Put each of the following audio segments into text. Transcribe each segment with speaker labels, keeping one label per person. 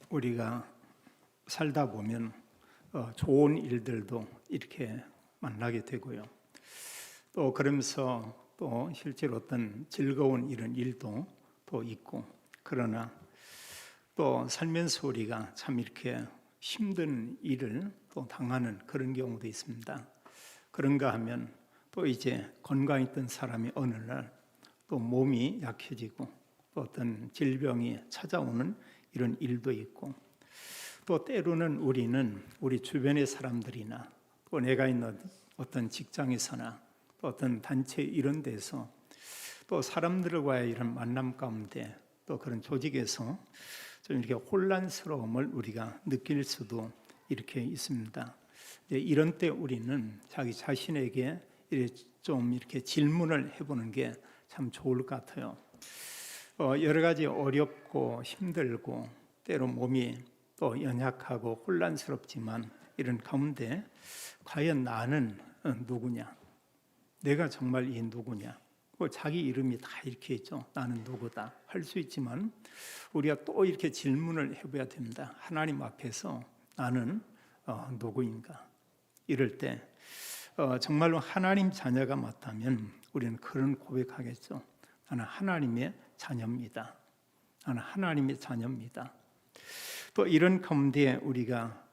Speaker 1: 우리가 살다 보면 좋은 일들도 이렇게 만나게 되고요. 또 그러면서 또 실제로 어떤 즐거운 이런 일도 또 있고, 그러나 또 살면서 우리가 참 이렇게 힘든 일을 또 당하는 그런 경우도 있습니다. 그런가 하면 또 이제 건강했던 사람이 어느 날 또 몸이 약해지고 또 어떤 질병이 찾아오는 이런 일도 있고, 또 때로는 우리는 우리 주변의 사람들이나 또 내가 있는 어떤 직장에서나 또 어떤 단체 이런 데서 또 사람들과의 이런 만남 가운데 또 그런 조직에서 좀 이렇게 혼란스러움을 우리가 느낄 수도 이렇게 있습니다. 이런 때 우리는 자기 자신에게 좀 이렇게 질문을 해보는 게 참 좋을 것 같아요. 여러 가지 어렵고 힘들고 때로 몸이 또 연약하고 혼란스럽지만 이런 가운데 과연 나는 누구냐? 내가 정말 이 누구냐? 자기 이름이 다 이렇게 있죠. 나는 누구다 할 수 있지만 우리가 또 이렇게 질문을 해봐야 됩니다. 하나님 앞에서 나는 누구인가? 이럴 때 정말로 하나님 자녀가 맞다면 우리는 그런 고백하겠죠. 나는 하나님의 자녀입니다. 나는 하나님의 자녀입니다. 또 이런 가운데 우리가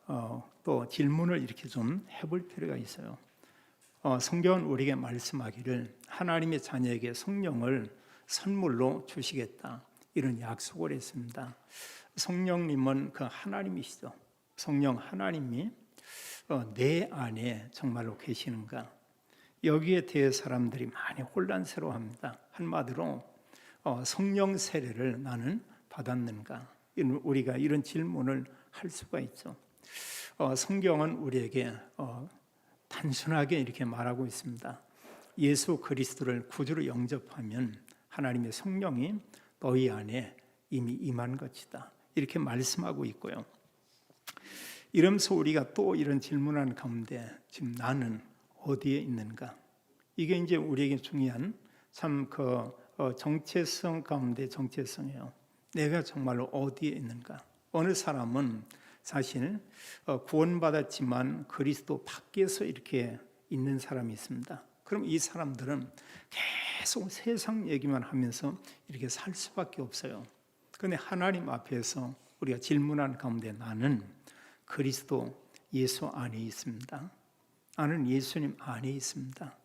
Speaker 1: 또 질문을 이렇게 좀 해볼 필요가 있어요. 성경은 우리에게 말씀하기를 하나님의 자녀에게 성령을 선물로 주시겠다, 이런 약속을 했습니다. 성령님은 그 하나님이시죠. 성령 하나님이 내 안에 정말로 계시는가? 여기에 대해 사람들이 많이 혼란스러워합니다. 한마디로 성령 세례를 나는 받았는가? 우리가 이런 질문을 할 수가 있죠. 성경은 우리에게 단순하게 이렇게 말하고 있습니다. 예수 그리스도를 구주로 영접하면 하나님의 성령이 너희 안에 이미 임한 것이다, 이렇게 말씀하고 있고요. 이러면서 우리가 또 이런 질문하는 가운데 지금 나는 어디에 있는가? 이게 이제 우리에게 중요한 참 그 정체성 가운데 정체성이에요. 내가 정말로 어디에 있는가? 어느 사람은 사실 구원받았지만 그리스도 밖에서 이렇게 있는 사람이 있습니다. 그럼 이 사람들은 계속 세상 얘기만 하면서 이렇게 살 수밖에 없어요. 그런데 하나님 앞에서 우리가 질문하는 가운데 나는 그리스도 예수 안에 있습니다. 나는 예수님 안에 있습니다.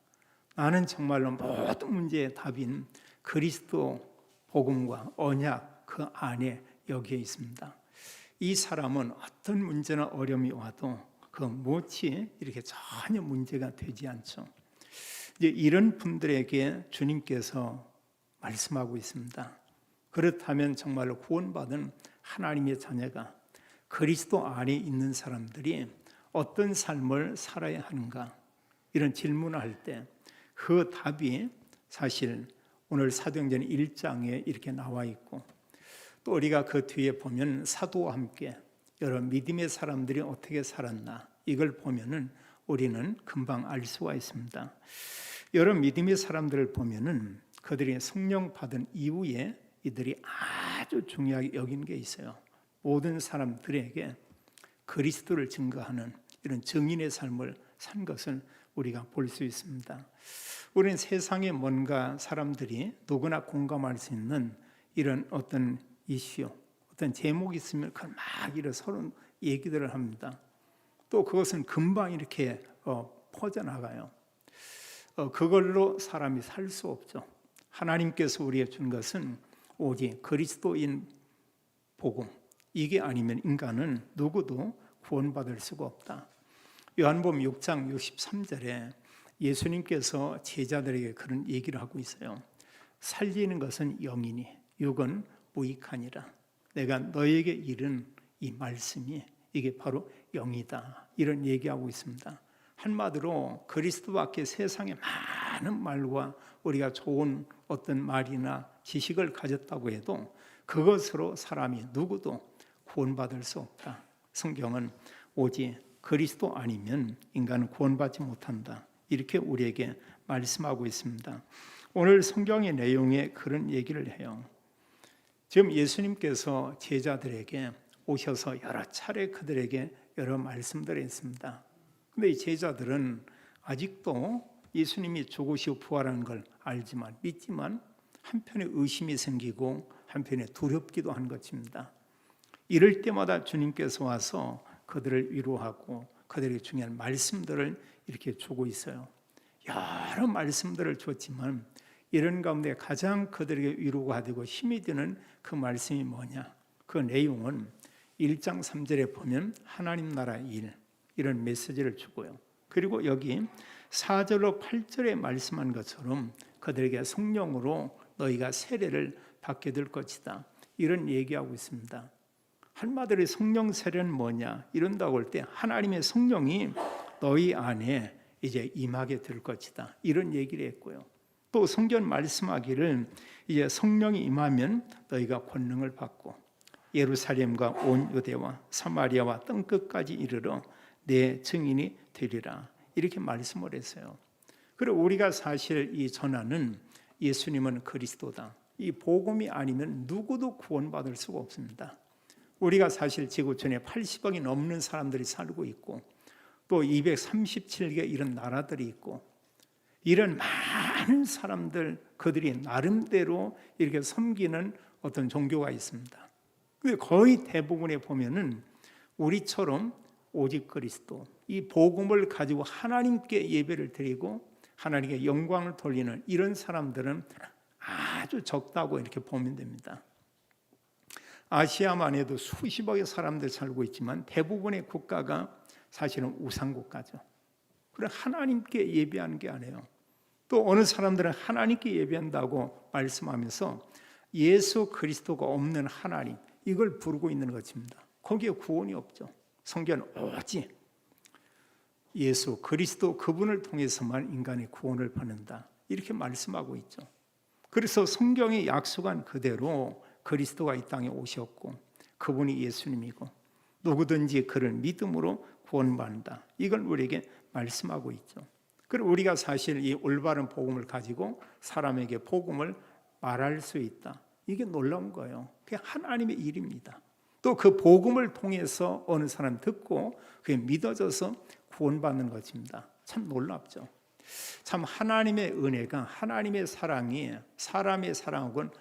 Speaker 1: 나는 정말로 모든 문제의 답인 그리스도 복음과 언약 그 안에 여기에 있습니다. 이 사람은 어떤 문제나 어려움이 와도 그 무엇이 이렇게 전혀 문제가 되지 않죠. 이제 이런 분들에게 주님께서 말씀하고 있습니다. 그렇다면 정말로 구원받은 하나님의 자녀가 그리스도 안에 있는 사람들이 어떤 삶을 살아야 하는가? 이런 질문을 할 때 그 답이 사실 오늘 사도행전 1장에 이렇게 나와 있고, 또 우리가 그 뒤에 보면 사도와 함께 여러 믿음의 사람들이 어떻게 살았나, 이걸 보면은 우리는 금방 알 수가 있습니다. 여러 믿음의 사람들을 보면은 그들이 성령 받은 이후에 이들이 아주 중요하게 여기는 게 있어요. 모든 사람들에게 그리스도를 증거하는 이런 증인의 삶을 산 것을 우리가 볼 수 있습니다. 우리는 세상에 뭔가 사람들이 누구나 공감할 수 있는 이런 어떤 이슈, 어떤 제목이 있으면 그걸 막 이런 서로 얘기들을 합니다. 또 그것은 금방 이렇게 퍼져나가요. 그걸로 사람이 살 수 없죠. 하나님께서 우리에게 준 것은 오직 그리스도인 복음, 이게 아니면 인간은 누구도 구원받을 수가 없다. 요한복음 6장 63절에 예수님께서 제자들에게 그런 얘기를 하고 있어요. 살리는 것은 영이니 육은 무익하니라. 내가 너에게 이른 이 말씀이 이게 바로 영이다, 이런 얘기하고 있습니다. 한마디로 그리스도밖에 세상에 많은 말과 우리가 좋은 어떤 말이나 지식을 가졌다고 해도 그것으로 사람이 누구도 구원받을 수 없다. 성경은 오직 그리스도 아니면 인간은 구원받지 못한다, 이렇게 우리에게 말씀하고 있습니다. 오늘 성경의 내용에 그런 얘기를 해요. 지금 예수님께서 제자들에게 오셔서 여러 차례 그들에게 여러 말씀들을 했습니다. 근데 이 제자들은 아직도 예수님이 죽으시고 부활하는 걸 알지만 믿지만 한편에 의심이 생기고 한편에 두렵기도 한 것입니다. 이럴 때마다 주님께서 와서 그들을 위로하고 그들에게 중요한 말씀들을 이렇게 주고 있어요. 여러 말씀들을 줬지만 이런 가운데 가장 그들에게 위로가 되고 힘이 되는 그 말씀이 뭐냐? 그 내용은 1장 3절에 보면 하나님 나라 일, 이런 메시지를 주고요. 그리고 여기 4절로 8절에 말씀한 것처럼 그들에게 성령으로 너희가 세례를 받게 될 것이다, 이런 얘기하고 있습니다. 한마디로 성령 세례는 뭐냐? 이런다고 할 때 하나님의 성령이 너희 안에 이제 임하게 될 것이다, 이런 얘기를 했고요. 또 성경 말씀하기를 이제 성령이 임하면 너희가 권능을 받고 예루살렘과 온 유대와 사마리아와 땅끝까지 이르러 내 증인이 되리라, 이렇게 말씀을 했어요. 그리고 우리가 사실 이 전하는 예수님은 그리스도다, 이 복음이 아니면 누구도 구원받을 수가 없습니다. 우리가 사실 지구촌에 80억이 넘는 사람들이 살고 있고 또 237개 이런 나라들이 있고 이런 많은 사람들, 그들이 나름대로 이렇게 섬기는 어떤 종교가 있습니다. 근데 거의 대부분에 보면은 우리처럼 오직 그리스도, 이 복음을 가지고 하나님께 예배를 드리고 하나님께 영광을 돌리는 이런 사람들은 아주 적다고 이렇게 보면 됩니다. 아시아만 해도 수십억의 사람들 살고 있지만 대부분의 국가가 사실은 우상국가죠. 그래 하나님께 예배하는 게 아니에요. 또 어느 사람들은 하나님께 예배한다고 말씀하면서 예수 그리스도가 없는 하나님, 이걸 부르고 있는 것입니다. 거기에 구원이 없죠. 성경은 오직 예수 그리스도 그분을 통해서만 인간의 구원을 받는다, 이렇게 말씀하고 있죠. 그래서 성경이 약속한 그대로 그리스도가 이 땅에 오셨고 그분이 예수님이고 누구든지 그를 믿음으로 구원받는다, 이걸 우리에게 말씀하고 있죠. 그리고 우리가 사실 이 올바른 복음을 가지고 사람에게 복음을 말할 수 있다, 이게 놀라운 거예요. 그게 하나님의 일입니다. 또 그 복음을 통해서 어느 사람 듣고 그게 믿어져서 구원받는 것입니다. 참 놀랍죠. 참 하나님의 은혜가, 하나님의 사랑이 사람의 사랑하고는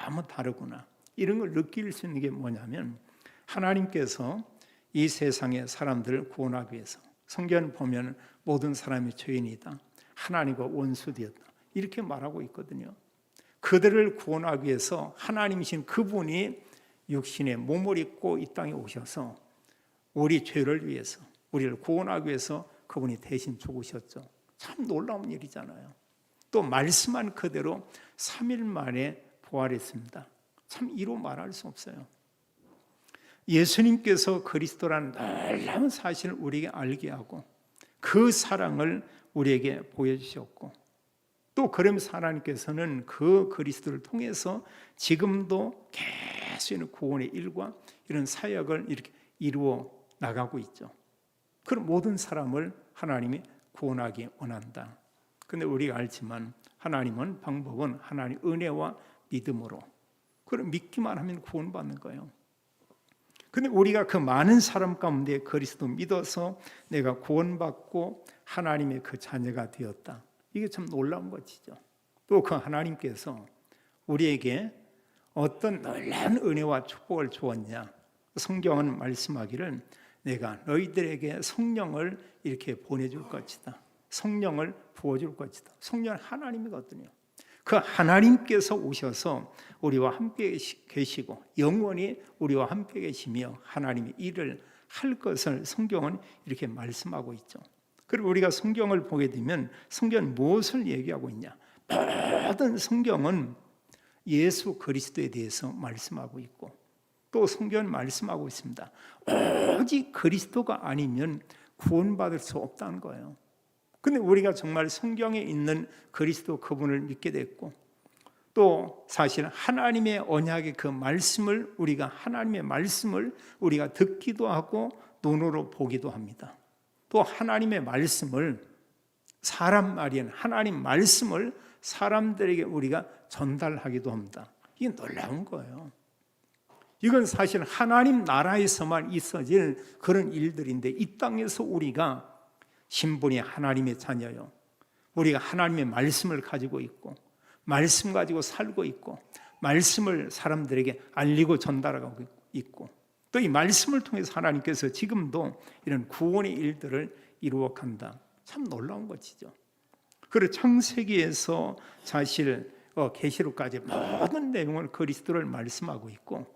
Speaker 1: 너무 다르구나, 이런 걸 느낄 수 있는 게 뭐냐면 하나님께서 이 세상의 사람들을 구원하기 위해서 성경을 보면 모든 사람이 죄인이다, 하나님과 원수되었다, 이렇게 말하고 있거든요. 그들을 구원하기 위해서 하나님이신 그분이 육신의 몸을 입고 이 땅에 오셔서 우리 죄를 위해서, 우리를 구원하기 위해서 그분이 대신 죽으셨죠. 참 놀라운 일이잖아요. 또 말씀한 그대로 3일 만에 부활했습니다. 참 이루 말할 수 없어요. 예수님께서 그리스도라는 놀라운 사실을 우리에게 알게 하고 그 사랑을 우리에게 보여주셨고 또 그러면서 하나님께서는 그 그리스도를 통해서 지금도 계속 구원의 일과 이런 사역을 이렇게 이루어 나가고 있죠. 그런 모든 사람을 하나님이 구원하기 원한다. 근데 우리가 알지만 하나님은 방법은 하나님의 은혜와 믿음으로, 그럼 믿기만 하면 구원받는 거예요. 근데 우리가 그 많은 사람 가운데 그리스도 믿어서 내가 구원받고 하나님의 그 자녀가 되었다, 이게 참 놀라운 것이죠. 또 그 하나님께서 우리에게 어떤 놀라운 은혜와 축복을 주었냐, 성경은 말씀하기를 내가 너희들에게 성령을 이렇게 보내줄 것이다, 성령을 부어줄 것이다. 성령은 하나님이거든요. 그 하나님께서 오셔서 우리와 함께 계시고 영원히 우리와 함께 계시며 하나님의 일을 할 것을 성경은 이렇게 말씀하고 있죠. 그리고 우리가 성경을 보게 되면 성경은 무엇을 얘기하고 있냐? 모든 성경은 예수 그리스도에 대해서 말씀하고 있고 또 성경은 말씀하고 있습니다. 오직 그리스도가 아니면 구원받을 수 없다는 거예요. 근데 우리가 정말 성경에 있는 그리스도 그분을 믿게 됐고 또 사실 하나님의 언약의 그 말씀을 우리가 하나님의 말씀을 우리가 듣기도 하고 눈으로 보기도 합니다. 또 하나님의 말씀을 사람 말인 하나님 말씀을 사람들에게 우리가 전달하기도 합니다. 이게 놀라운 거예요. 이건 사실 하나님 나라에서만 있어질 그런 일들인데, 이 땅에서 우리가 신분이 하나님의 자녀요, 우리가 하나님의 말씀을 가지고 있고 말씀 가지고 살고 있고 말씀을 사람들에게 알리고 전달하고 있고, 또 이 말씀을 통해서 하나님께서 지금도 이런 구원의 일들을 이루어 간다. 참 놀라운 것이죠. 그리고 창세기에서 사실 계시록까지 모든 내용을 그리스도를 말씀하고 있고,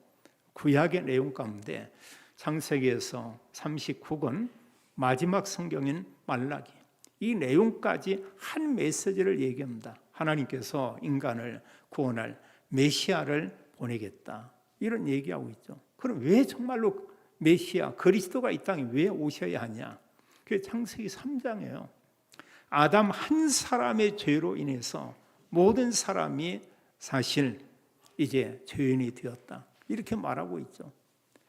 Speaker 1: 구약의 내용 가운데 창세기에서 39권 마지막 성경인 말라기, 이 내용까지 한 메시지를 얘기합니다. 하나님께서 인간을 구원할 메시아를 보내겠다, 이런 얘기하고 있죠. 그럼 왜 정말로 메시아 그리스도가 이 땅에 왜 오셔야 하냐? 그게 창세기 3장이에요. 아담 한 사람의 죄로 인해서 모든 사람이 사실 이제 죄인이 되었다, 이렇게 말하고 있죠.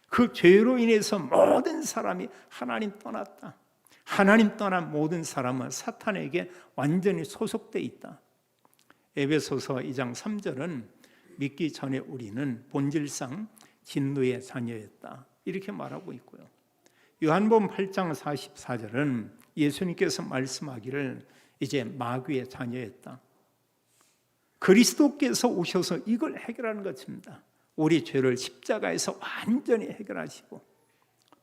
Speaker 1: 그 죄로 인해서 모든 사람이 하나님 떠났다. 하나님 떠난 모든 사람은 사탄에게 완전히 소속돼 있다. 에베소서 2장 3절은 믿기 전에 우리는 본질상 진노의 자녀였다, 이렇게 말하고 있고요. 요한복음 8장 44절은 예수님께서 말씀하기를 이제 마귀의 자녀였다. 그리스도께서 오셔서 이걸 해결하는 것입니다. 우리 죄를 십자가에서 완전히 해결하시고,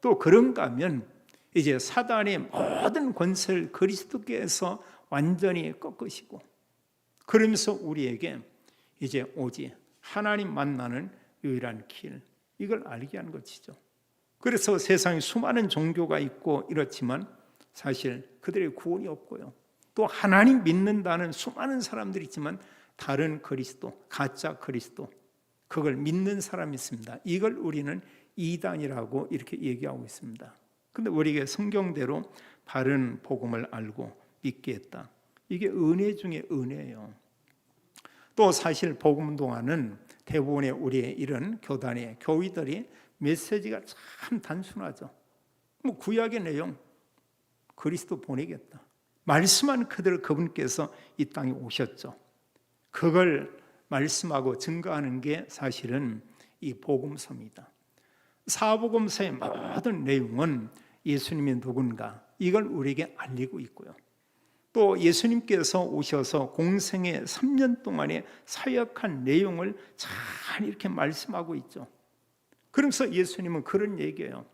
Speaker 1: 또 그런가 하면 이제 사단의 모든 권세를 그리스도께서 완전히 꺾으시고, 그러면서 우리에게 이제 오직 하나님 만나는 유일한 길, 이걸 알게 하는 것이죠. 그래서 세상에 수많은 종교가 있고 이렇지만 사실 그들의 구원이 없고요, 또 하나님 믿는다는 수많은 사람들이 있지만 다른 그리스도, 가짜 그리스도, 그걸 믿는 사람이 있습니다. 이걸 우리는 이단이라고 이렇게 얘기하고 있습니다. 근데 우리에게 성경대로 바른 복음을 알고 믿게 했다. 이게 은혜 중에 은혜예요. 또 사실 복음동화는 대부분의 우리의 이런 교단의 교회들이 메시지가 참 단순하죠. 뭐 구약의 내용, 그리스도 보내겠다, 말씀한 그대로 그분께서 이 땅에 오셨죠. 그걸 말씀하고 증거하는 게 사실은 이 복음서입니다. 사복음서의 모든 내용은 예수님이 누군가, 이걸 우리에게 알리고 있고요, 또 예수님께서 오셔서 공생의 3년 동안의 사역한 내용을 잘 이렇게 말씀하고 있죠. 그러면서 예수님은 그런 얘기예요.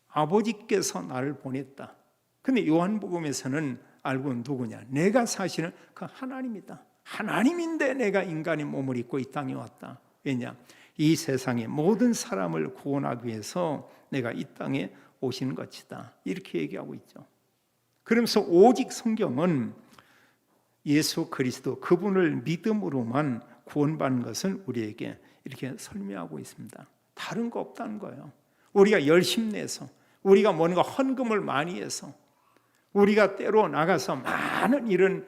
Speaker 1: 아버지께서 나를 보냈다. 근데 요한복음에서는 알고 누구냐? 내가 사실은 그 하나님이다. 하나님인데 내가 인간의 몸을 입고 이 땅에 왔다. 왜냐? 이 세상의 모든 사람을 구원하기 위해서 내가 이 땅에 오신 것이다, 이렇게 얘기하고 있죠. 그러면서 오직 성경은 예수 그리스도 그분을 믿음으로만 구원받는 것을 우리에게 이렇게 설명하고 있습니다. 다른 거 없다는 거예요. 우리가 열심 내서, 우리가 뭔가 헌금을 많이 해서, 우리가 때로 나가서 많은 이런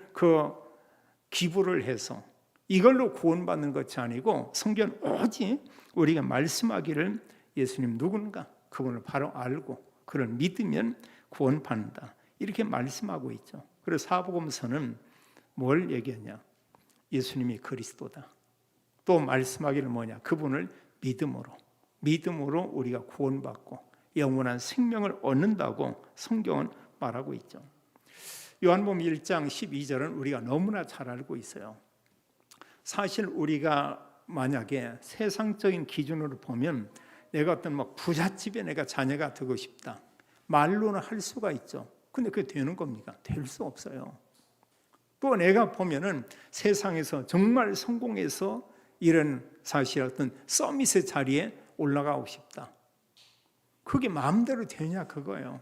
Speaker 1: 기부를 해서 이걸로 구원받는 것이 아니고, 성경은 오직 우리가 말씀하기를 예수님 누군가 그분을 바로 알고 그를 믿으면 구원받는다, 이렇게 말씀하고 있죠. 그래서 사복음서는 뭘 얘기하냐? 예수님이 그리스도다. 또 말씀하기를 뭐냐? 그분을 믿음으로 우리가 구원받고 영원한 생명을 얻는다고 성경은 말하고 있죠. 요한복음 1장 12절은 우리가 너무나 잘 알고 있어요. 사실 우리가 만약에 세상적인 기준으로 보면 내가 어떤 부잣집에 내가 자녀가 되고 싶다, 말로는 할 수가 있죠. 근데 그게 되는 겁니까? 될 수 없어요. 또 내가 보면은 세상에서 정말 성공해서 이런 사실 어떤 서밋의 자리에 올라가고 싶다, 그게 마음대로 되냐 그거예요.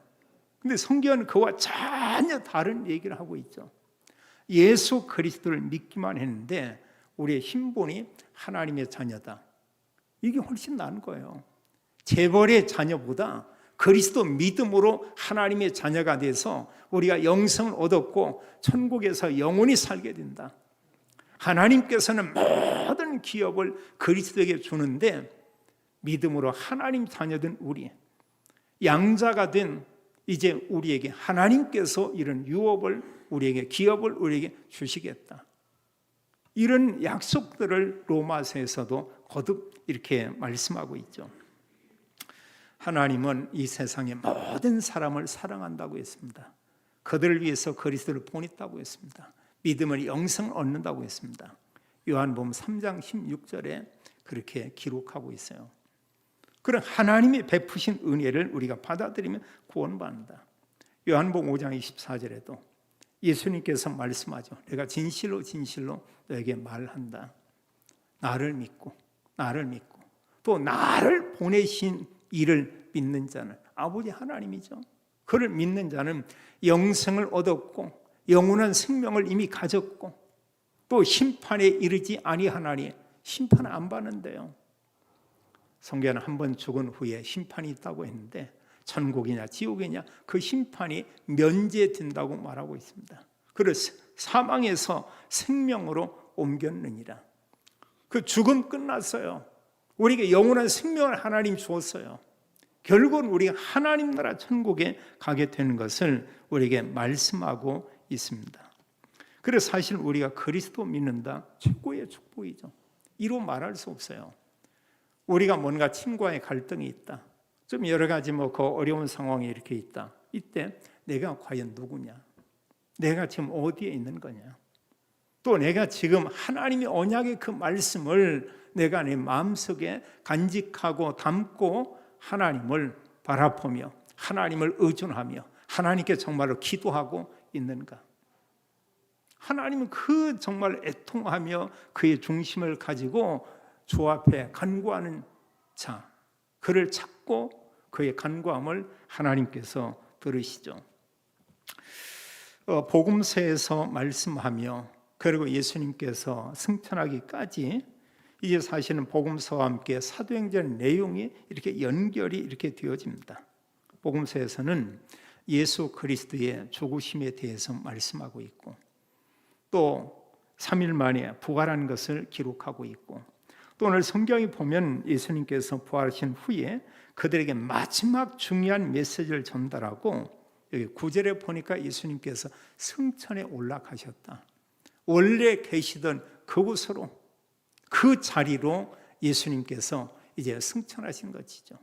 Speaker 1: 근데 성경은 그와 전혀 다른 얘기를 하고 있죠. 예수 그리스도를 믿기만 했는데 우리의 신분이 하나님의 자녀다, 이게 훨씬 나은 거예요. 재벌의 자녀보다 그리스도 믿음으로 하나님의 자녀가 돼서 우리가 영생을 얻었고 천국에서 영원히 살게 된다. 하나님께서는 모든 기업을 그리스도에게 주는데 믿음으로 하나님 자녀된 우리, 양자가 된 이제 우리에게 하나님께서 이런 유업을 우리에게, 기업을 우리에게 주시겠다, 이런 약속들을 로마서에서도 거듭 이렇게 말씀하고 있죠. 하나님은 이 세상의 모든 사람을 사랑한다고 했습니다. 그들을 위해서 그리스도를 보냈다고 했습니다. 믿음을 영생을 얻는다고 했습니다. 요한복음 3장 16절에 그렇게 기록하고 있어요. 그런 하나님이 베푸신 은혜를 우리가 받아들이면 구원받는다. 요한복음 5장 24절에도 예수님께서 말씀하죠. 내가 진실로 진실로 너에게 말한다. 나를 믿고 또 나를 보내신 이를 믿는 자는 아버지 하나님이죠. 그를 믿는 자는 영생을 얻었고 영원한 생명을 이미 가졌고 또 심판에 이르지 아니하나니 심판 안 받는데요. 성경에는 한 번 죽은 후에 심판이 있다고 했는데 천국이냐 지옥이냐 그 심판이 면제된다고 말하고 있습니다. 그래서 사망에서 생명으로 옮겼느니라. 그 죽음 끝났어요. 우리에게 영원한 생명을 하나님 주었어요. 결국은 우리가 하나님 나라 천국에 가게 되는 것을 우리에게 말씀하고 있습니다. 그래서 사실 우리가 그리스도 믿는다 최고의 축복이죠. 이로 말할 수 없어요. 우리가 뭔가 친구와의 갈등이 있다. 좀 여러 가지 그 어려운 상황이 이렇게 있다. 이때 내가 과연 누구냐? 내가 지금 어디에 있는 거냐? 또 내가 지금 하나님의 언약의 그 말씀을 내가 내 마음속에 간직하고 담고 하나님을 바라보며 하나님을 의존하며 하나님께 정말로 기도하고 있는가? 하나님은 그 정말 애통하며 그의 중심을 가지고 주 앞에 간구하는 자, 그를 찾고 그의 간구함을 하나님께서 들으시죠. 복음서에서 말씀하며 그리고 예수님께서 승천하기까지 이제 사실은 복음서와 함께 사도행전 내용이 이렇게 연결이 이렇게 되어집니다. 복음서에서는 예수 그리스도의 죽으심에 대해서 말씀하고 있고 또 3일 만에 부활한 것을 기록하고 있고 또 오늘 성경이 보면 예수님께서 부활하신 후에 그들에게 마지막 중요한 메시지를 전달하고 여기 9절에 보니까 예수님께서 승천에 올라가셨다. 원래 계시던 그곳으로 그 자리로 예수님께서 이제 승천하신 것이죠.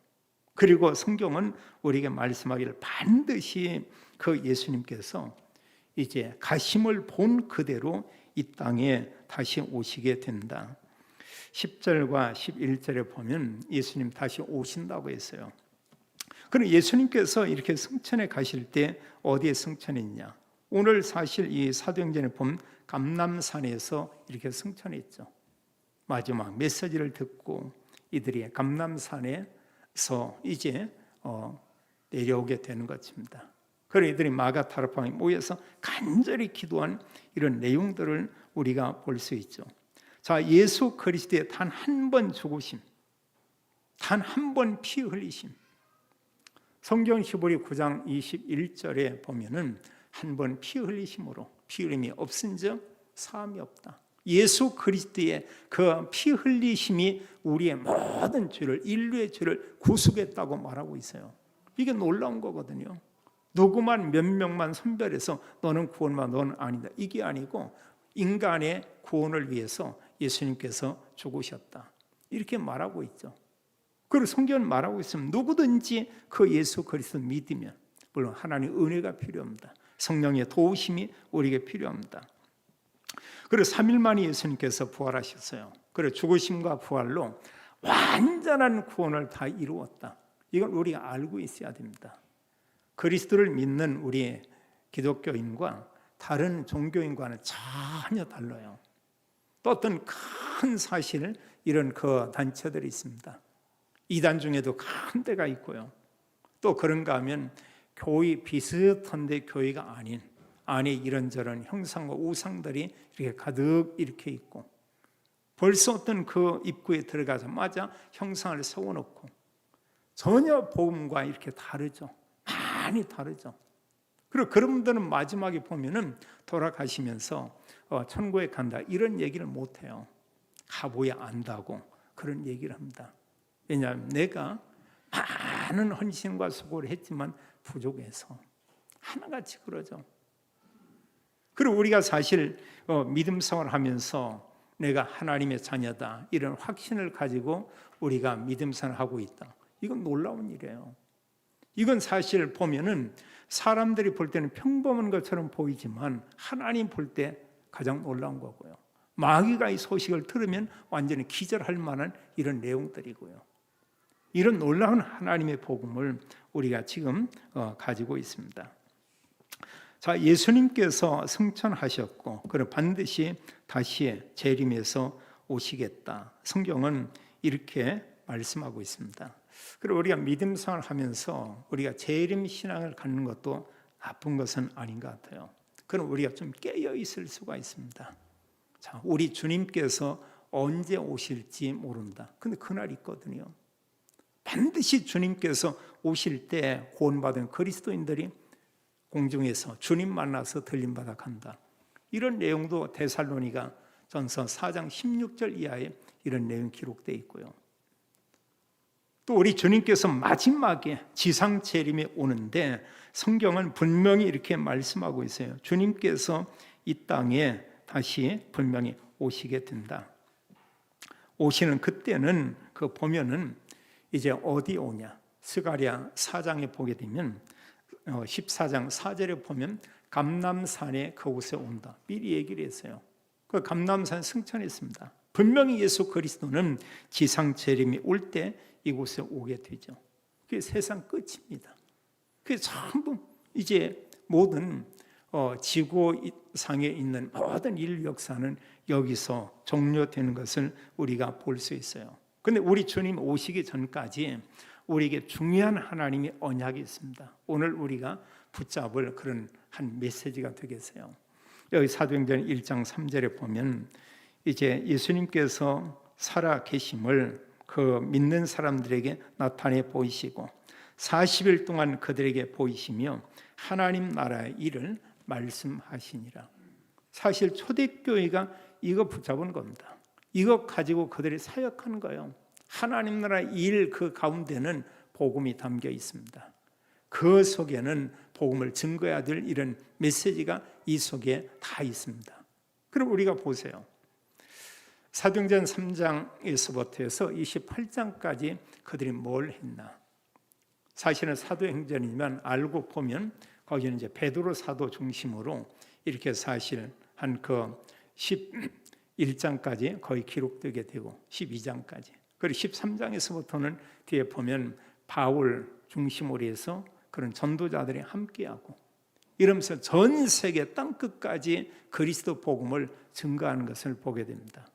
Speaker 1: 그리고 성경은 우리에게 말씀하기를 반드시 그 예수님께서 이제 가심을 본 그대로 이 땅에 다시 오시게 된다. 10절과 11절에 보면 예수님 다시 오신다고 했어요. 그럼 예수님께서 이렇게 승천에 가실 때 어디에 승천했냐? 오늘 사실 이 사도행전에 보면 감람산에서 이렇게 승천했죠. 마지막 메시지를 듣고 이들이 감람산에서 이제 내려오게 되는 것입니다. 그래서 이들이 마가다락방에 모여서 간절히 기도한 이런 내용들을 우리가 볼 수 있죠. 자, 예수 그리스도의 단 한 번 죽으심, 단 한 번 피 흘리심. 성경 히브리 9장 21절에 보면은 한 번 피 흘리심으로 피 흘림이 없은즉 사함이 없다. 예수 그리스도의 그 피 흘리심이 우리의 모든 죄를 인류의 죄를 구속했다고 말하고 있어요. 이게 놀라운 거거든요. 누구만 몇 명만 선별해서 너는 구원만 너는 아니다. 이게 아니고 인간의 구원을 위해서 예수님께서 죽으셨다. 이렇게 말하고 있죠. 그리고 성경은 말하고 있으면 누구든지 그 예수 그리스도 믿으면 물론 하나님의 은혜가 필요합니다. 성령의 도우심이 우리에게 필요합니다. 그리고 3일 만에 예수님께서 부활하셨어요. 그리고 죽으심과 부활로 완전한 구원을 다 이루었다. 이걸 우리가 알고 있어야 됩니다. 그리스도를 믿는 우리 기독교인과 다른 종교인과는 전혀 달라요. 또 어떤 큰 사실 이런 그 단체들이 있습니다. 이단 중에도 큰 데가 있고요. 또 그런가 하면 교회 비슷한데 교회가 아닌 안에 이런저런 형상과 우상들이 이렇게 가득 이렇게 있고 벌써 어떤 그 입구에 들어가자마자 형상을 세워놓고 전혀 복음과 이렇게 다르죠. 많이 다르죠. 그리고 그런 분들은 마지막에 보면은 돌아가시면서 천국에 간다 이런 얘기를 못해요. 가보야 안다고 그런 얘기를 합니다. 왜냐하면 내가 많은 헌신과 수고를 했지만 부족해서 하나같이 그러죠. 그리고 우리가 사실 믿음 생활을 하면서 내가 하나님의 자녀다, 이런 확신을 가지고 우리가 믿음생활하고 있다. 이건 놀라운 일이에요. 이건 사실 보면은 사람들이 볼 때는 평범한 것처럼 보이지만 하나님 볼 때 가장 놀라운 거고요. 마귀가 이 소식을 들으면 완전히 기절할 만한 이런 내용들이고요. 이런 놀라운 하나님의 복음을 우리가 지금 가지고 있습니다. 자, 예수님께서 승천하셨고 그럼 반드시 다시 재림해서 오시겠다. 성경은 이렇게 말씀하고 있습니다. 그리고 우리가 믿음 생활을 하면서 우리가 재림 신앙을 갖는 것도 나쁜 것은 아닌 것 같아요. 그럼 우리가 좀 깨어 있을 수가 있습니다. 자, 우리 주님께서 언제 오실지 모른다. 근데 그날 있거든요. 반드시 주님께서 오실 때 구원받은 그리스도인들이 공중에서 주님 만나서 들림받아 간다. 이런 내용도 데살로니가 전서 4장 16절 이하에 이런 내용이 기록되어 있고요. 또 우리 주님께서 마지막에 지상 재림에 오는데 성경은 분명히 이렇게 말씀하고 있어요. 주님께서 이 땅에 다시 분명히 오시게 된다. 오시는 그때는 그 보면은 이제 어디 오냐? 스가랴 4장에 보게 되면 14장 4절에 보면 감람산에 그곳에 온다. 미리 얘기를 했어요. 그 감람산 승천했습니다. 분명히 예수 그리스도는 지상 재림이 올 때 이곳에 오게 되죠. 그게 세상 끝입니다. 그게 전부 이제 모든 지구상에 있는 모든 인류 역사는 여기서 종료되는 것을 우리가 볼 수 있어요. 근데 우리 주님 오시기 전까지 우리에게 중요한 하나님의 언약이 있습니다. 오늘 우리가 붙잡을 그런 한 메시지가 되겠어요. 여기 사도행전 1장 3절에 보면 이제 예수님께서 살아 계심을 그 믿는 사람들에게 나타내 보이시고 40일 동안 그들에게 보이시며 하나님 나라의 일을 말씀하시니라. 사실 초대교회가 이거 붙잡은 겁니다. 이거 가지고 그들이 사역하는 거예요. 하나님 나라의 일 그 가운데는 복음이 담겨 있습니다. 그 속에는 복음을 증거해야 될 이런 메시지가 이 속에 다 있습니다. 그럼 우리가 보세요. 사도행전 3장에서부터 해서 28장까지 그들이 뭘 했나? 사실은 사도행전이면 알고 보면 거기는 이제 베드로 사도 중심으로 이렇게 사실 한 그 11장까지 거의 기록되게 되고 12장까지. 그리고 13장에서부터는 뒤에 보면 바울 중심으로 해서 그런 전도자들이 함께하고 이러면서 전 세계 땅끝까지 그리스도 복음을 증거하는 것을 보게 됩니다.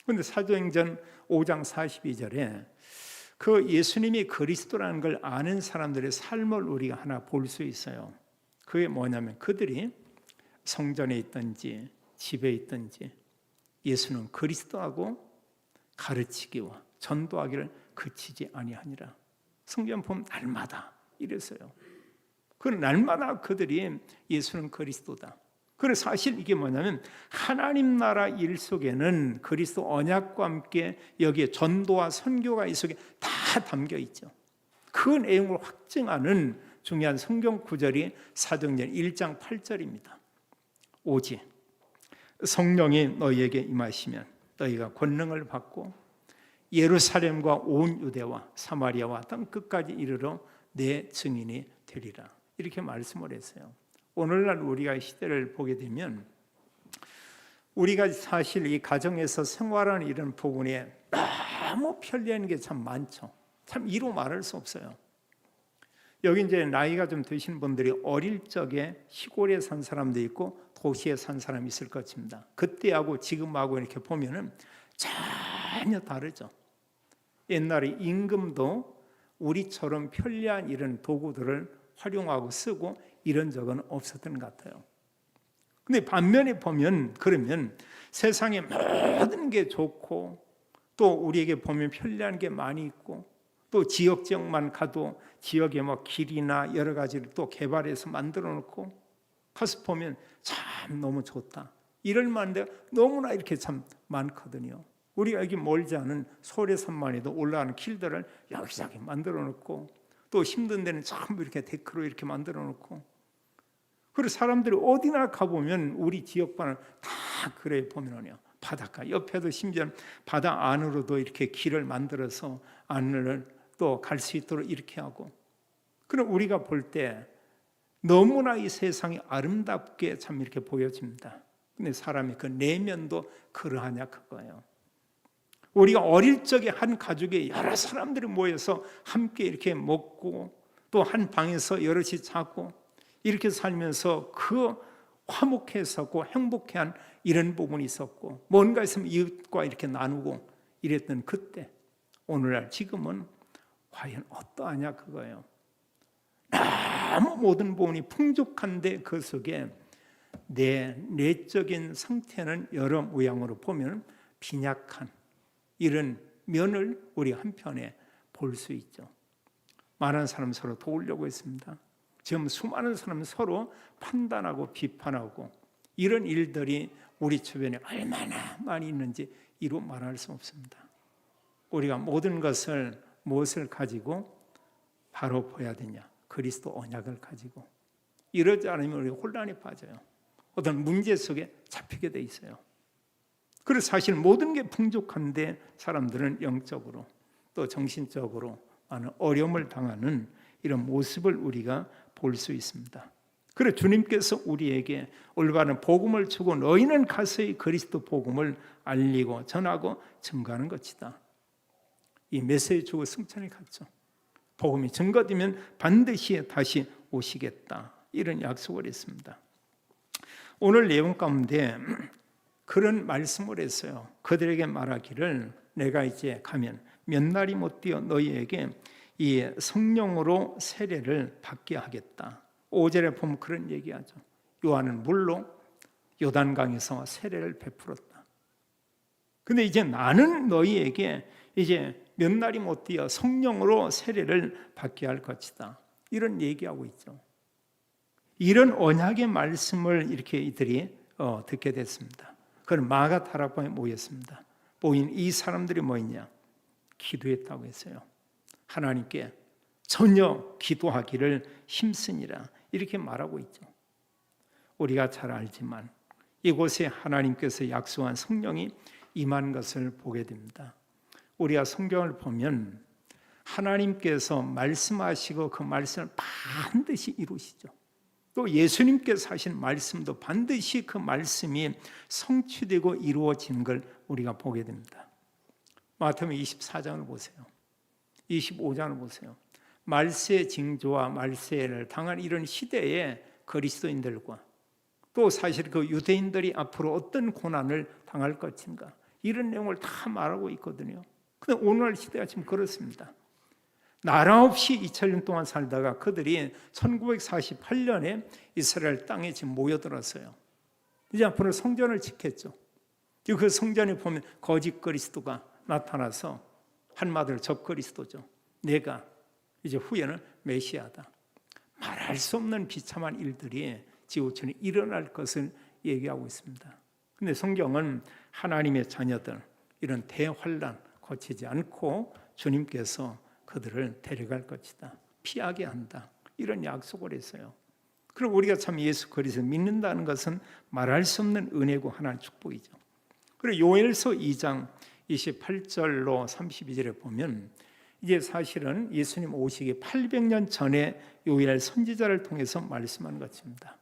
Speaker 1: 그런데 사도행전 5장 42절에 그 예수님이 그리스도라는 걸 아는 사람들의 삶을 우리가 하나 볼 수 있어요. 그게 뭐냐면 그들이 성전에 있든지 집에 있든지 예수는 그리스도하고 가르치기와 전도하기를 그치지 아니하니라. 성경 보면 날마다 이랬어요. 그 날마다 그들이 예수는 그리스도다. 그래서 사실 이게 뭐냐면 하나님 나라 일 속에는 그리스도 언약과 함께 여기에 전도와 선교가 이 속에 다 담겨 있죠. 그 내용을 확증하는 중요한 성경 구절이 사도행전 1장 8절입니다. 오직 성령이 너희에게 임하시면 너희가 권능을 받고 예루살렘과 온 유대와 사마리아와 땅끝까지 이르러 내 증인이 되리라. 이렇게 말씀을 했어요. 오늘날 우리가 시대를 보게 되면 우리가 사실 이 가정에서 생활하는 이런 부분에 너무 편리한 게 참 많죠. 참 이루 말할 수 없어요. 여기 이제 나이가 좀 드신 분들이 어릴 적에 시골에 산 사람도 있고 도시에 산 사람이 있을 것입니다. 그때하고 지금하고 이렇게 보면은 전혀 다르죠. 옛날에 임금도 우리처럼 편리한 이런 도구들을 활용하고 쓰고 이런 적은 없었던 것 같아요. 근데 반면에 보면 그러면 세상에 모든 게 좋고 또 우리에게 보면 편리한 게 많이 있고 또 지역만 가도 지역에 뭐 길이나 여러 가지를 또 개발해서 만들어 놓고 가서 보면 참 너무 좋다. 이럴 만한데 너무나 이렇게 참 많거든요. 우리가 여기 멀지 않은 소래산만 해도 올라가는 길들을 여기저기 만들어 놓고 또 힘든 데는 전부 이렇게 데크로 이렇게 만들어 놓고 그리고 사람들이 어디나 가보면 우리 지역반을 다 그래 보면요 바닷가 옆에도 심지어 바다 안으로도 이렇게 길을 만들어서 안을 또 갈 수 있도록 이렇게 하고, 그럼 우리가 볼 때 너무나 이 세상이 아름답게 참 이렇게 보여집니다. 근데 사람의 그 내면도 그러하냐 그거예요. 우리가 어릴 적에 한 가족에 여러 사람들이 모여서 함께 이렇게 먹고 또 한 방에서 여럿이 자고 이렇게 살면서 그 화목했었고 행복해한 이런 부분이 있었고, 뭔가 있으면 이웃과 이렇게 나누고 이랬던 그때, 오늘날 지금은 과연 어떠하냐 그거예요. 너무 모든 부분이 풍족한데 그 속에 내 내적인 상태는 여러 모양으로 보면 빈약한 이런 면을 우리 한편에 볼 수 있죠. 많은 사람 서로 도우려고 했습니다. 지금 수많은 사람 서로 판단하고 비판하고 이런 일들이 우리 주변에 얼마나 많이 있는지 이루 말할 수 없습니다. 우리가 모든 것을 무엇을 가지고 바로 보여야 되냐? 그리스도 언약을 가지고. 이러지 않으면 우리가 혼란에 빠져요. 어떤 문제 속에 잡히게 돼 있어요. 그래서 사실 모든 게 풍족한데 사람들은 영적으로 또 정신적으로 많은 어려움을 당하는 이런 모습을 우리가 볼 수 있습니다. 그래서 주님께서 우리에게 올바른 복음을 주고 너희는 가서 이 그리스도 복음을 알리고 전하고 증거하는 것이다. 이 메시지 주고 승천이 갔죠. 복음이 증거되면 반드시 다시 오시겠다. 이런 약속을 했습니다. 오늘 내용 가운데 그런 말씀을 했어요. 그들에게 말하기를 내가 이제 가면 몇 날이 못 되어 너희에게 이 성령으로 세례를 받게 하겠다. 5절에 보면 그런 얘기하죠. 요한은 물로 요단강에서 세례를 베풀었다. 근데 이제 나는 너희에게 이제 몇 날이 못 되어 성령으로 세례를 받게 할 것이다. 이런 얘기하고 있죠. 이런 언약의 말씀을 이렇게 이들이 듣게 됐습니다. 그런 마가 다락방에 모였습니다. 모인 이 사람들이 뭐였냐? 기도했다고 했어요. 하나님께 전혀 기도하기를 힘쓰니라 이렇게 말하고 있죠. 우리가 잘 알지만 이곳에 하나님께서 약속한 성령이 임한 것을 보게 됩니다. 우리가 성경을 보면 하나님께서 말씀하시고 그 말씀을 반드시 이루시죠. 또 예수님께서 하신 말씀도 반드시 그 말씀이 성취되고 이루어진 걸 우리가 보게 됩니다. 마태복음 24장을 보세요. 25장을 보세요. 말세 징조와 말세를 당한 이런 시대에 그리스도인들과 또 사실 그 유대인들이 앞으로 어떤 고난을 당할 것인가 이런 내용을 다 말하고 있거든요. 근데 오늘날 시대가 지금 그렇습니다. 나라 없이 2000년 동안 살다가 그들이 1948년에 이스라엘 땅에 지금 모여들었어요. 이제 앞으로 성전을 짓겠죠. 그 성전에 보면 거짓 그리스도가 나타나서 한마디로 적그리스도죠. 내가 이제 후에는 메시아다. 말할 수 없는 비참한 일들이 지구촌에 일어날 것을 얘기하고 있습니다. 그런데 성경은 하나님의 자녀들 이런 대환란 거치지 않고 주님께서 그들을 데려갈 것이다. 피하게 한다. 이런 약속을 했어요. 그리고 우리가 참 예수 그리스도를 믿는다는 것은 말할 수 없는 은혜고 하나의 축복이죠. 그리고 요엘서 2장 28절로 32절에 보면 이제 사실은 예수님 오시기 800년 전에 요엘 선지자를 통해서 말씀한 것입니다.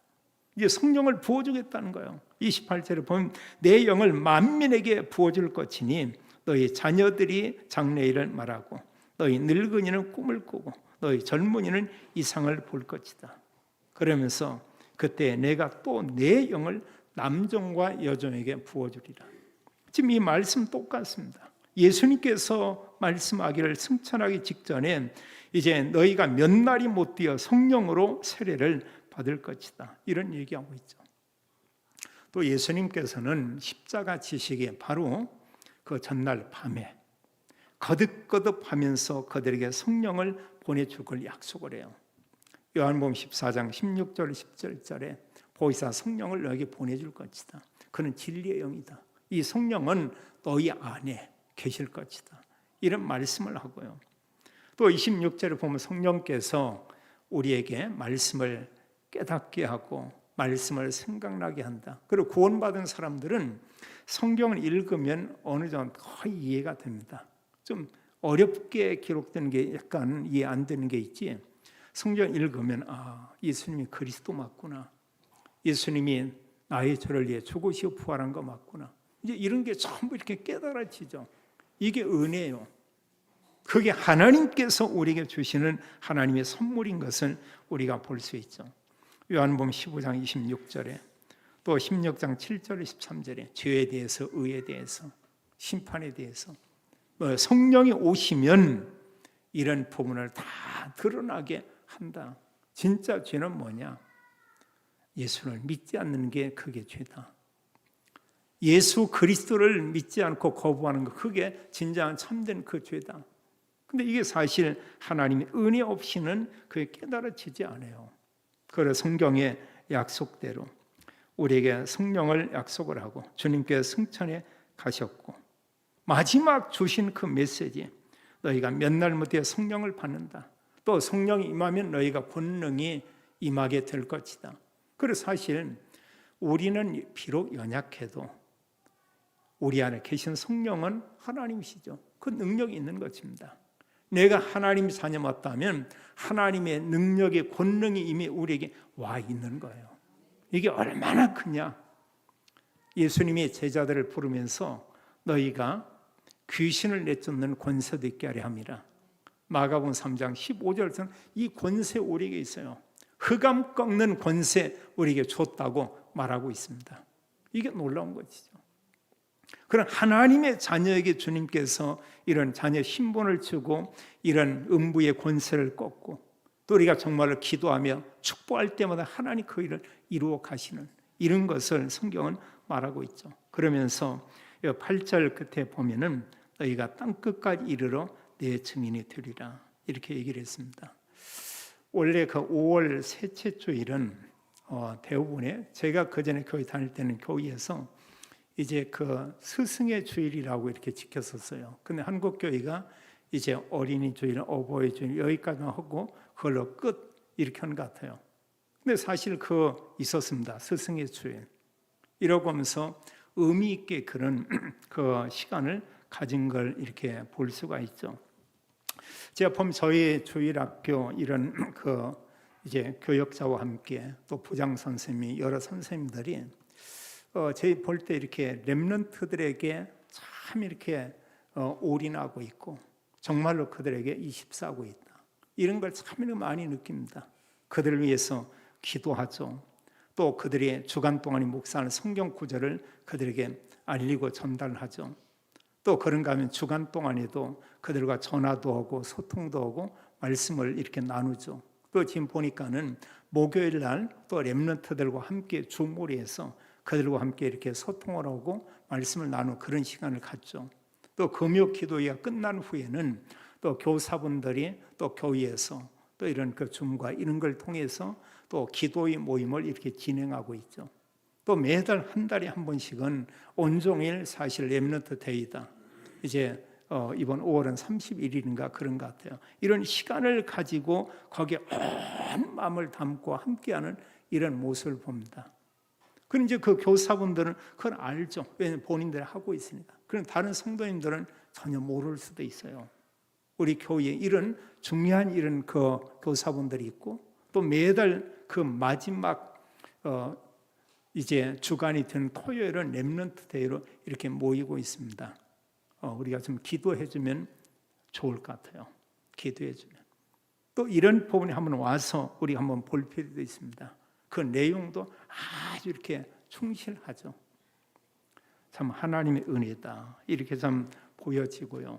Speaker 1: 이제 성령을 부어주겠다는 거예요. 28절에 보면 내 영을 만민에게 부어줄 것이니 너희 자녀들이 장래일을 말하고 너희 늙은이는 꿈을 꾸고 너희 젊은이는 이상을 볼 것이다. 그러면서 그때 내가 또 내 영을 남종과 여종에게 부어주리라. 지금 이 말씀 똑같습니다. 예수님께서 말씀하기를 승천하기 직전에 이제 너희가 몇 날이 못 되어 성령으로 세례를 받을 것이다. 이런 얘기하고 있죠. 또 예수님께서는 십자가 지시기에 바로 그 전날 밤에 거듭거듭하면서 그들에게 성령을 보내줄 걸 약속을 해요. 요한복음 14장 16절 17절에 보이사 성령을 너에게 보내줄 것이다. 그는 진리의 영이다. 이 성령은 너희 안에 계실 것이다. 이런 말씀을 하고요. 또 26절에 보면 성령께서 우리에게 말씀을 깨닫게 하고 말씀을 생각나게 한다. 그리고 구원받은 사람들은 성경을 읽으면 어느 정도 거의 이해가 됩니다. 좀 어렵게 기록된 게 약간 이해 안 되는 게 있지. 성경 읽으면 예수님이 그리스도 맞구나. 예수님이 나의 죄를 위해 죽으시고 부활한 거 맞구나. 이제 이런 게 전부 이렇게 깨달아지죠. 이게 은혜예요. 그게 하나님께서 우리에게 주시는 하나님의 선물인 것을 우리가 볼 수 있죠. 요한복음 15장 26절에 또 16장 7절 13절에 죄에 대해서, 의에 대해서, 심판에 대해서 성령이 오시면 이런 부분을 다 드러나게 한다. 진짜 죄는 뭐냐? 예수를 믿지 않는 게 그게 죄다. 예수 그리스도를 믿지 않고 거부하는 거, 그게 진정한 참된 그 죄다. 근데 이게 사실 하나님의 은혜 없이는 그게 깨달아지지 않아요. 그래서 성경의 약속대로 우리에게 성령을 약속을 하고 주님께서 승천해 가셨고 마지막 주신 그 메시지, 너희가 몇 날 못해 성령을 받는다. 또 성령이 임하면 너희가 권능이 임하게 될 것이다. 그래서 사실 우리는 비록 연약해도 우리 안에 계신 성령은 하나님이시죠. 그 능력이 있는 것입니다. 내가 하나님 자녀 맞다면 하나님의 능력의 권능이 이미 우리에게 와 있는 거예요. 이게 얼마나 크냐. 예수님이 제자들을 부르면서 너희가 귀신을 내쫓는 권세도 있게 하려 함이라. 마가복음 3장 15절에서는 이 권세 우리에게 있어요. 흑암 꺾는 권세 우리에게 줬다고 말하고 있습니다. 이게 놀라운 것이죠. 그런 하나님의 자녀에게 주님께서 이런 자녀 신분을 주고 이런 음부의 권세를 꺾고 또 우리가 정말로 기도하며 축복할 때마다 하나님 그 일을 이루어 가시는 이런 것을 성경은 말하고 있죠. 그러면서 8절 끝에 보면은 너희가 땅끝까지 이르러 내 증인이 되리라 이렇게 얘기를 했습니다. 원래 그 5월 셋째 주일은 대부분의 제가 그전에 교회 다닐 때는 교회에서 이제 그 스승의 주일이라고 이렇게 지켰었어요. 근데 한국 교회가 이제 어린이 주일, 어버이 주일 여기까지만 하고 그걸로 끝 이렇게 한 것 같아요. 근데 사실 있었습니다. 스승의 주일. 이러고 하면서 의미 있게 그런 그 시간을 가진 걸 이렇게 볼 수가 있죠. 제가 보면 저희 주일학교 이런 이제 교역자와 함께 또 부장 선생님이 여러 선생님들이 저희 볼 때 이렇게 렘넌트들에게 참 이렇게 올인하고 있고 정말로 그들에게 이십사하고 있다. 이런 걸 참 많이 느낍니다. 그들을 위해서 기도하죠. 또 그들이 주간 동안에 묵상하는 성경 구절을 그들에게 알리고 전달하죠. 또 그런가 하면 주간 동안에도 그들과 전화도 하고 소통도 하고 말씀을 이렇게 나누죠. 또 지금 보니까는 목요일 날 또 렘넌트들과 함께 주무리에서 그들과 함께 이렇게 소통을 하고 말씀을 나누는 그런 시간을 갖죠. 또 금요 기도회가 끝난 후에는 또 교사분들이 또 교회에서 또 이런 그 줌과 이런 걸 통해서 또 기도의 모임을 이렇게 진행하고 있죠. 또 매달 한 달에 한 번씩은 온종일 사실 렘넌트 데이다. 이제 이번 5월은 31일인가 그런 것 같아요. 이런 시간을 가지고 거기에 온 마음을 담고 함께하는 이런 모습을 봅니다. 그럼 이제 그 교사분들은 그걸 알죠. 왜냐하면 본인들이 하고 있으니까. 그럼 다른 성도님들은 전혀 모를 수도 있어요. 우리 교회에 이런 중요한 이런 그 교사분들이 있고 또 매달 그 마지막 이제 주간이 된 토요일은 렘넌트 데이로 이렇게 모이고 있습니다. 우리가 좀 기도해주면 좋을 것 같아요. 기도해주면. 또 이런 부분에 한번 와서 우리가 한번 볼 필요도 있습니다. 그 내용도 아주 이렇게 충실하죠. 참 하나님의 은혜다. 이렇게 참 보여지고요.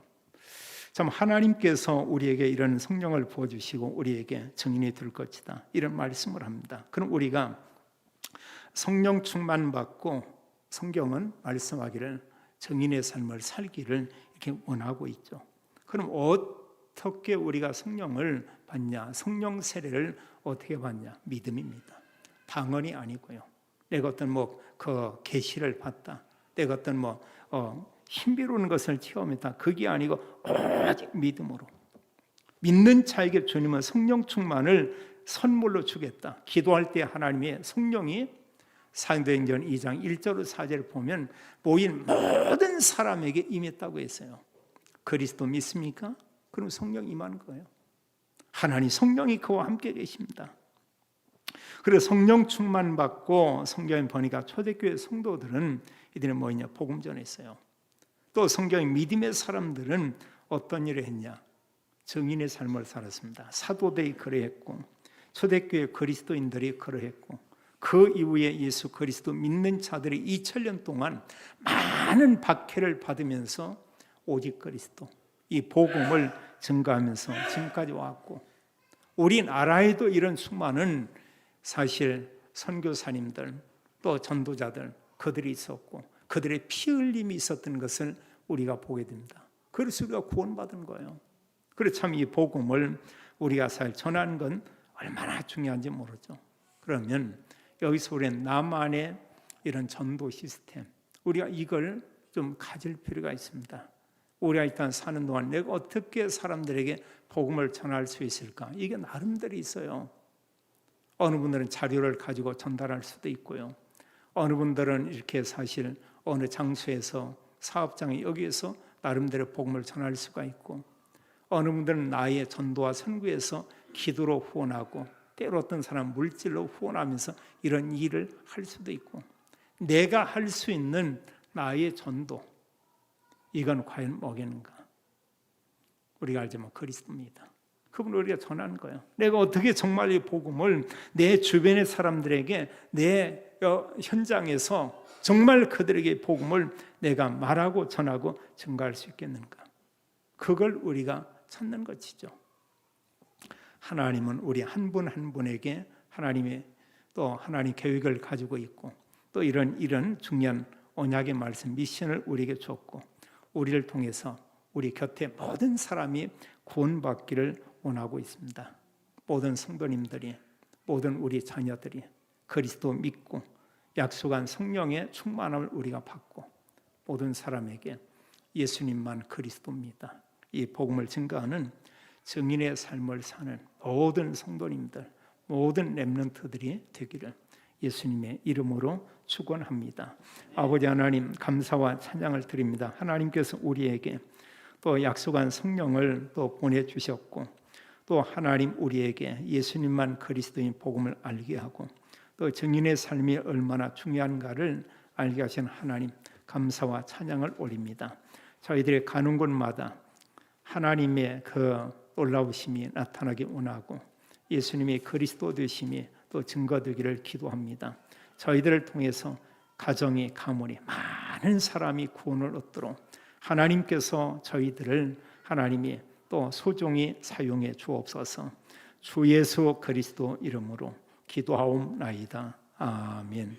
Speaker 1: 참 하나님께서 우리에게 이런 성령을 부어주시고 우리에게 증인이 될 것이다. 이런 말씀을 합니다. 그럼 우리가 성령 충만 받고 성경은 말씀하기를 증인의 삶을 살기를 이렇게 원하고 있죠. 그럼 어떻게 우리가 성령을 받냐? 성령 세례를 어떻게 받냐? 믿음입니다. 방언이 아니고요. 내가 어떤 그 계시를 받다. 내가 어떤 신비로운 것을 체험했다. 그게 아니고 오직 믿음으로. 믿는 자에게 주님은 성령 충만을 선물로 주겠다. 기도할 때 하나님의 성령이 사도행전 2장 1절 4절을 보면 모인 모든 사람에게 임했다고 했어요. 그리스도 믿습니까? 그럼 성령 임하는 거예요. 하나님 성령이 그와 함께 계십니다. 그래서 성령 충만 받고 성경에 보니까 초대교회 성도들은 이들은 뭐냐? 복음 전했어요. 또 성경의 믿음의 사람들은 어떤 일을 했냐? 증인의 삶을 살았습니다. 사도들이 그러했고 초대교회 그리스도인들이 그러했고 그 이후에 예수 그리스도 믿는 자들이 2000년 동안 많은 박해를 받으면서 오직 그리스도 이 복음을 증거하면서 지금까지 왔고 우리나라에도 이런 수많은 사실 선교사님들 또 전도자들 그들이 있었고 그들의 피 흘림이 있었던 것을 우리가 보게 됩니다. 그래서 우리가 구원받은 거예요. 그래서 참 이 복음을 우리가 잘 전하는 건 얼마나 중요한지 모르죠. 그러면 여기서 우리는 나만의 이런 전도 시스템 우리가 이걸 좀 가질 필요가 있습니다. 우리가 일단 사는 동안 내가 어떻게 사람들에게 복음을 전할 수 있을까? 이게 나름대로 있어요. 어느 분들은 자료를 가지고 전달할 수도 있고요. 어느 분들은 이렇게 사실 어느 장소에서 사업장에 여기에서 나름대로 복음을 전할 수가 있고 어느 분들은 나의 전도와 선교에서 기도로 후원하고 때로 어떤 사람 물질로 후원하면서 이런 일을 할 수도 있고 내가 할 수 있는 나의 전도 이건 과연 뭐겠는가? 우리가 알지만 그리스도입니다. 그분을 우리가 전하는 거예요. 내가 어떻게 정말 이 복음을 내 주변의 사람들에게 내 현장에서 정말 그들에게 복음을 내가 말하고 전하고 증거할 수 있겠는가? 그걸 우리가 찾는 것이죠. 하나님은 우리 한 분 한 분에게 하나님의 또 하나님 계획을 가지고 있고 또 이런 중요한 언약의 말씀 미션을 우리에게 줬고 우리를 통해서 우리 곁에 모든 사람이 구원받기를 원하고 있습니다. 모든 성도님들이 모든 우리 자녀들이 그리스도 믿고 약속한 성령의 충만함을 우리가 받고 모든 사람에게 예수님만 그리스도입니다. 이 복음을 증거하는 증인의 삶을 사는 모든 성도님들, 모든 렘넌트들이 되기를 예수님의 이름으로 축원합니다. 아버지 하나님 감사와 찬양을 드립니다. 하나님께서 우리에게 또 약속한 성령을 또 보내주셨고 또 하나님 우리에게 예수님만 그리스도인 복음을 알게 하고 또 증인의 삶이 얼마나 중요한가를 알게 하신 하나님 감사와 찬양을 올립니다. 저희들이 가는 곳마다 하나님의 그 놀라우심이 나타나기 원하고 예수님이 그리스도 되심이 또 증거되기를 기도합니다. 저희들을 통해서 가정이 가문이 많은 사람이 구원을 얻도록 하나님께서 저희들을 하나님이 또 소중히 사용해 주옵소서. 주 예수 그리스도 이름으로 기도하옵나이다. 아멘.